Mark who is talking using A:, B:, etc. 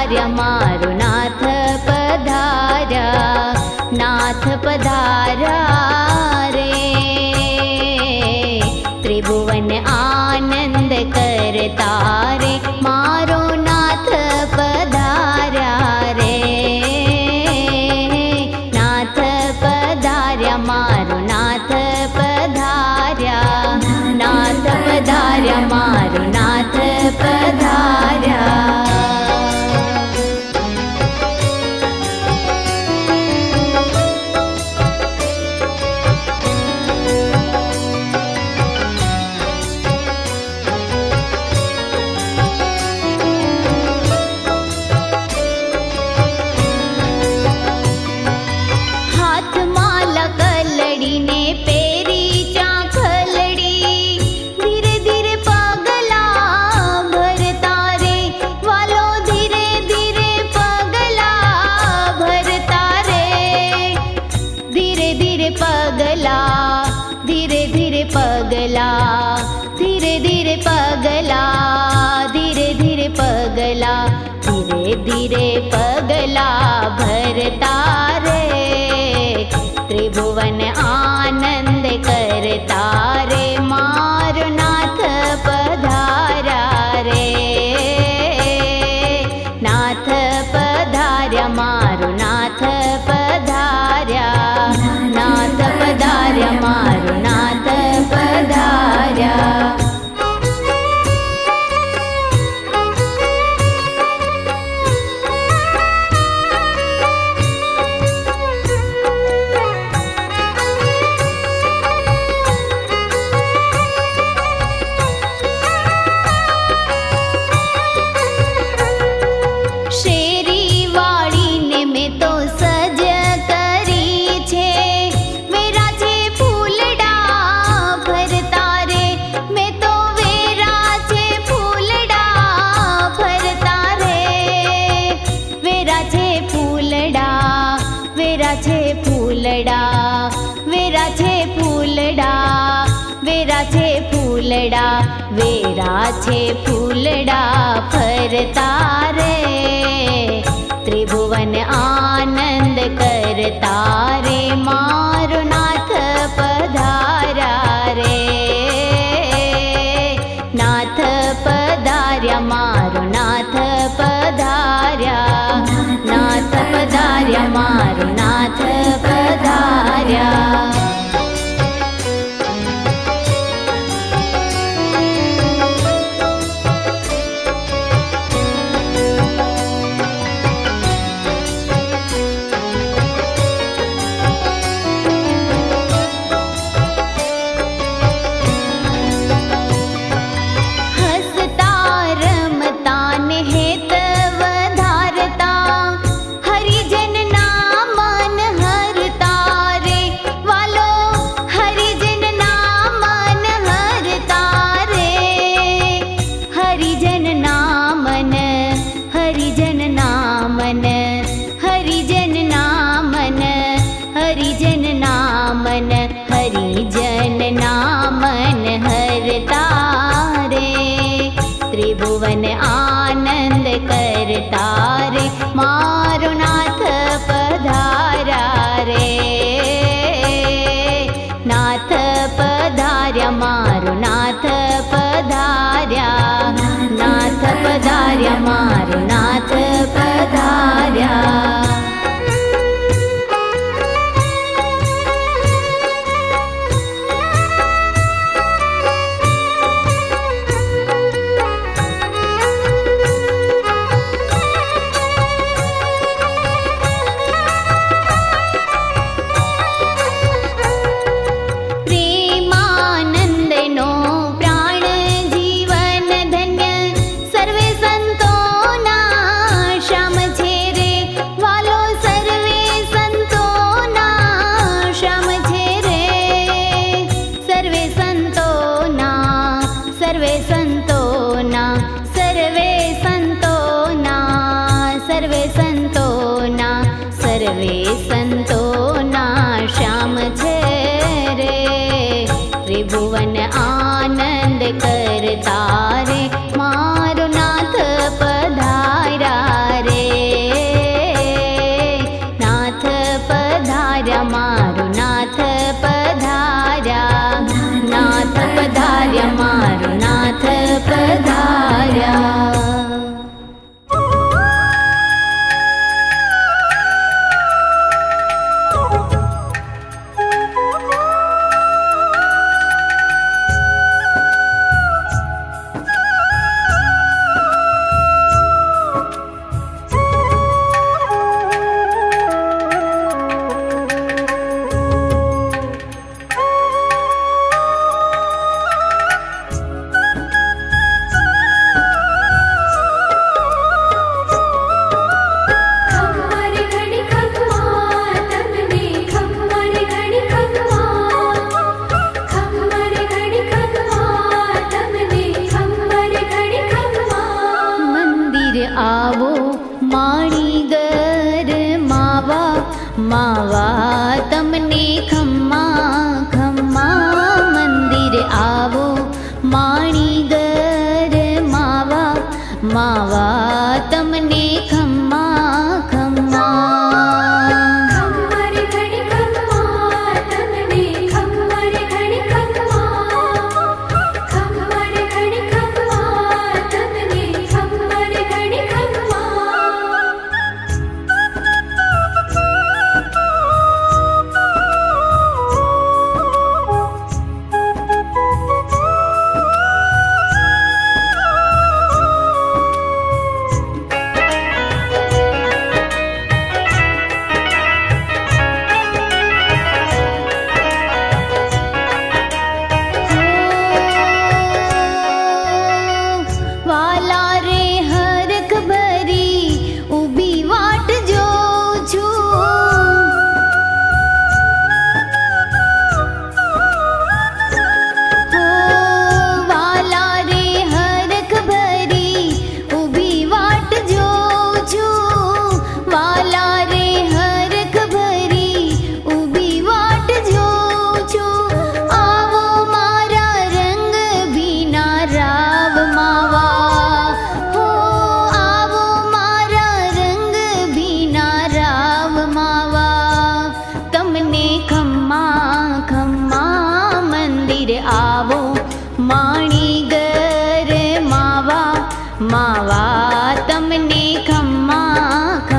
A: પધાર્યા મારો નાથ પધાર્યા, નાથ પધાર્યા રે. ત્રિભુવન આનંદ કરતા રે મારો નાથ પધાર્યા રે. નાથ પધાર્યા મારો નાથ પધાર્યા, નાથ પધાર્યા મારો નાથ પધાર્યા. ધીરે પગલા ભરતા રે. ત્રિભુવન આનંદ કરતા રે મારો નાથ પધાર્યા રે. નાથ પધાર્યા મારો નાથ પધાર્યા, નાથ પધાર્યા મારો નાથ પધાર્યા. વેરા છે ફૂલડા ફરતા રે. ત્રિભુવન આનંદ કરતા રે મારો નાથ પધાર્યા રે. નાથ પધાર્યા મારો નાથ પધાર્યા, નાથ પધાર્યા મારો નાથ પધાર્યા. ત્રિભુવન આનંદ કરતા રે મારો નાથ પધાર્યા રે. નાથ પધાર્યા મારો નાથ પધાર્યા, નાથ પધાર્યા મારો નાથ પધાર્યા. માવા તમને ખમ્મા ખમ્મા મંદિર આવો માણીગર માવા માવા તમને ખમ્મા ખમ્મા
B: ખમ્મર ઘડી ખમ્મા તમને ખમ્મર ઘડી ખમ્મા ખમ્મર ઘડી ખમ્મા તમને ખમ્મર ઘડી ખમ્મા
A: વાલા રે હરખ ભરી ઊભી વાટ જોઉં છું વાલા રે હરખ ભરી ઊભી વાટ જોઉં છું વાલા રે હરખ ભરી ઊભી વાટ જોઉં છું આવો મારા રંગ ભીના રાવ માવા હો આવો મારા રંગ ભીના રાવ માવા તમને ખમ્મા ખમ્મા મંદિર આવો માણીગર માવા માવા તમને ખમ્મા ખમ્મા